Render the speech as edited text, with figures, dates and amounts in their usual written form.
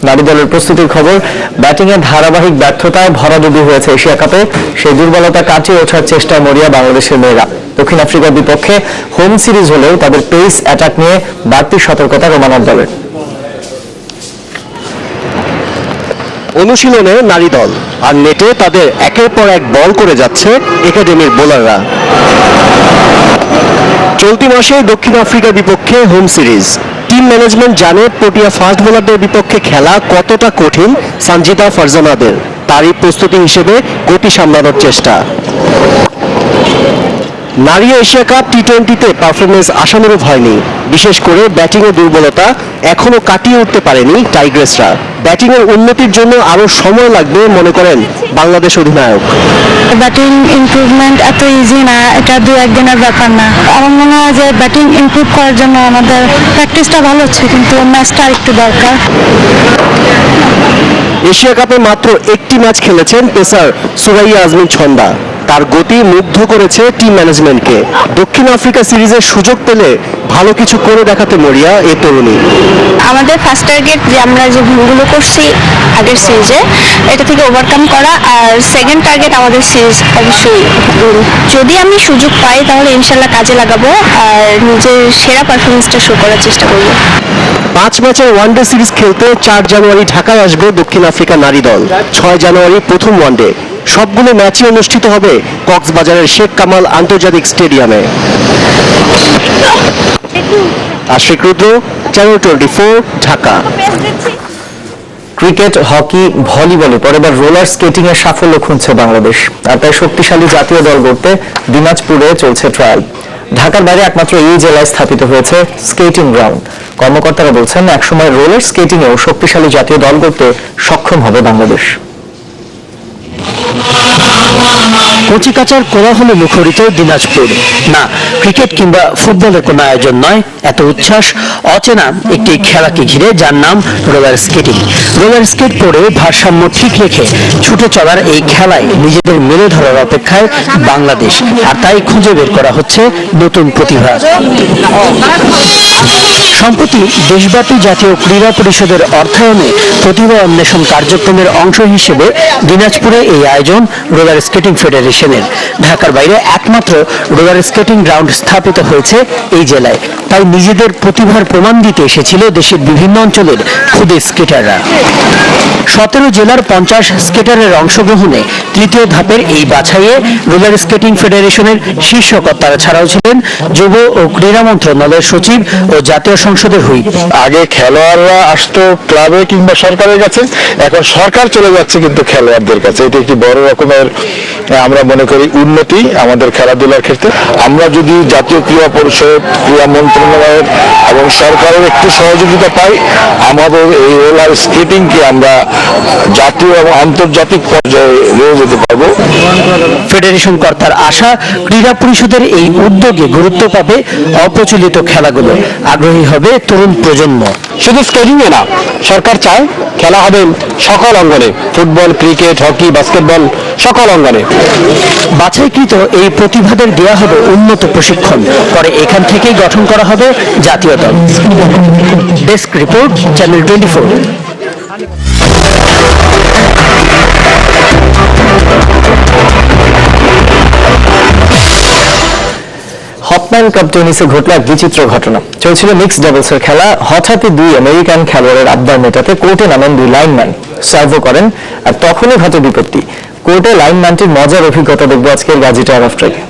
নারী দলের প্রস্তুতির খবর। ব্যাটিংয়ে ধারাবাহিক ব্যর্থতায় ভরাডুবি হয়েছে এশিয়া কাপে। সেই দুর্বলতা কাটিয়ে ওঠার চেষ্টায় মরিয়া বাংলাদেশের মেয়েরা। দক্ষিণ আফ্রিকার বিপক্ষে হোম সিরিজ হলেও তাদের পেস অ্যাটাক নিয়ে বাড়তি সতর্কতা রোমানার দলের। অনুশীলনে নারী দল আর নেটে তাদের একের পর এক বল করে যাচ্ছে একাডেমির বোলাররা। চলতি মাসে দক্ষিণ আফ্রিকার বিপক্ষে হোম সিরিজ। টিম ম্যানেজমেন্ট জানে প্রোটিয়া ফাস্ট বোলারদের বিপক্ষে খেলা কতটা কঠিন সঞ্জিতা ফারজানাদের। তারই প্রস্তুতি হিসেবে গতি সামলানোর চেষ্টা। নারী এশিয়া কাপ টি-20তে পারফরমেন্স আশানুরূপ হয়নি। বিশেষ করে ব্যাটিংয়ে দুর্বলতা এখনো কাটিয়ে উঠতে পারেনি টাইগ্রেসরা। ব্যাটিংয়ের উন্নতির জন্য আরো সময় লাগবে মনে করেন বাংলাদেশ অধিনায়ক। ব্যাটিং ইমপ্রুভমেন্ট এত ইজি না, এটা 2-1 দিনের ব্যাপার না। আমার মনে হয় যে ব্যাটিং ইমপ্রুভ করার জন্য আমাদের প্র্যাকটিসটা ভালো হচ্ছে, কিন্তু ম্যাচটা একটু দরকার। এশিয়া কাপে মাত্র একটি ম্যাচ খেলেছেন পেসার সুরাইয়া আজমিন ছন্দা। তার গতি মুগ্ধ করেছে টিম ম্যানেজমেন্টকে। দক্ষিণ আফ্রিকা সিরিজের সুযোগ পেলে ভালো কিছু করে দেখাতে মরিয়া এই তরুণী। আমাদের ফার্স্ট টার্গেট যে আমরা যে ভুলগুলো করছি আগের সিরিজে, এটা থেকে ওভারকাম করা। আর সেকেন্ড টার্গেট আমাদের সিরিজ অবশ্যই যদি আমি সুযোগ পাই তাহলে ইনশাল্লাহ কাজে লাগাবো আর নিজের সেরা পারফরমেন্সটা শো করার চেষ্টা করবো। 5 ম্যাচের ওয়ানডে সিরিজ খেলতে 4 জানুয়ারি ঢাকায় আসবে দক্ষিণ আফ্রিকা নারী দল। 6 জানুয়ারি প্রথম ওয়ানডে। সবগুলো ম্যাচই অনুষ্ঠিত হবে কক্সবাজারের শেখ কামাল আন্তর্জাতিক স্টেডিয়ামে। আশিক রুদ্র, চ্যানেল 24, ঢাকা। ক্রিকেট, হকি, ভলিবলে পরের রোলার স্কেটিং এর সাফল্য খুঁজছে বাংলাদেশ। আর তাই শক্তিশালী জাতীয় দল গড়তে দিনাজপুরে চলছে ট্রায়াল। ঢাকার বাইরে একমাত্র এই জেলায় স্থাপিত হয়েছে স্কেটিং গ্রাউন্ড। কর্মকর্তারা বলছেন একসময় রোলার স্কেটিং এও শক্তিশালী জাতীয় দল গড়তে সক্ষম হবে বাংলাদেশ। কচিকাচার কোলাহলে মুখরিত দিনাজপুর। না, ক্রিকেট কিংবা ফুটবলের কোনো আয়োজন নয়, এত উচ্ছ্বাস অচেনা একটি খেলাকে ঘিরে, যার নাম রোলার স্কেটিং। রোলার স্কেট পরে ভারসাম্য ঠিক রেখে ছুটে চলার এই খেলায় নিজেদের মেলে ধরার অপেক্ষায় বাংলাদেশ। আর তাই খুঁজে বের করা হচ্ছে নতুন প্রতিভা। সম্প্রতি দেশব্যাপী জাতীয় ক্রীড়া পরিষদের অর্থায়নে প্রতিভা অন্বেষণ কার্যক্রমের অংশ হিসেবে দিনাজপুরে এই আয়োজন রোলার স্কেটিং ফেডারেশনের। ঢাকার বাইরে একমাত্র রোলার স্কেটিং গ্রাউন্ড স্থাপিত হয়েছে এই জেলায়। তাই নিজেদের প্রতিভার প্রমাণ দিতে এসেছিল দেশের বিভিন্ন অঞ্চলের ক্ষুদে স্কেটাররা। 17 জেলার 50 স্কেটারের অংশগ্রহণে তৃতীয় ধাপের এই বাছাইয়ে রোলার স্কেটিং ফেডারেশনের শীর্ষ কর্তারা ছাড়াও ছিলেন যুব ও ক্রীড়া মন্ত্রণালয়ের সচিব ও জাতীয় সংসদের হুইপ। আগে খেলোয়াড়রা আসতো ক্লাবে কিংবা সরকারের কাছে, এখন সরকার চলে যাচ্ছে কিন্তু খেলোয়াড়দের কাছে। এটি একটি বড় রকমের আমরা মনে করি উন্নতি আমাদের খেলাধুলার ক্ষেত্রে। আমরা যদি জাতীয় ক্রীড়া পরিষদ, ক্রীড়া মন্ত্রণালয়ের এবং সরকারের একটু সহযোগিতা পাই, আমাদের এই রোলার স্কেটিংকে আমরা জাতীয় এবং আন্তর্জাতিক পর্যায়ে নিয়ে যেতে পারবো। ফেডারেশন কর্তার আশা, ক্রীড়া পরিষদের এই উদ্যোগে গুরুত্ব পাবে অপ্রচলিত খেলাগুলো। আগ্রহী হবে তরুণ প্রজন্ম। শুধু স্কেটিং এ না, সরকার চায় খেলা হবে সকল অঙ্গনে, ফুটবল, ক্রিকেট, হকি, বাস্কেটবল, সকল অঙ্গনে। বাছাইকৃত এই প্রতিভাদের দেওয়া হবে উন্নত প্রশিক্ষণ, পরে এখান থেকেই গঠন করা হবে জাতীয় দল। Desk report, channel 24। Hopman cup টেনিসে ঘটল এক বিচিত্র ঘটনা। চলছিল মিক্সড ডাবলসের খেলা। হঠাৎই 2 আমেরিকান খেলোয়াড়ের আবদার মেটাতে কোর্টে নামেন 2 লাইনম্যান, সার্ভও করেন। আর তখনই ঘটে বিপত্তি। কোর্টে লাইনম্যানটির মজার অভিজ্ঞতা দেখবো আজকের গাজী টায়ার অফ ট্র্যাকে।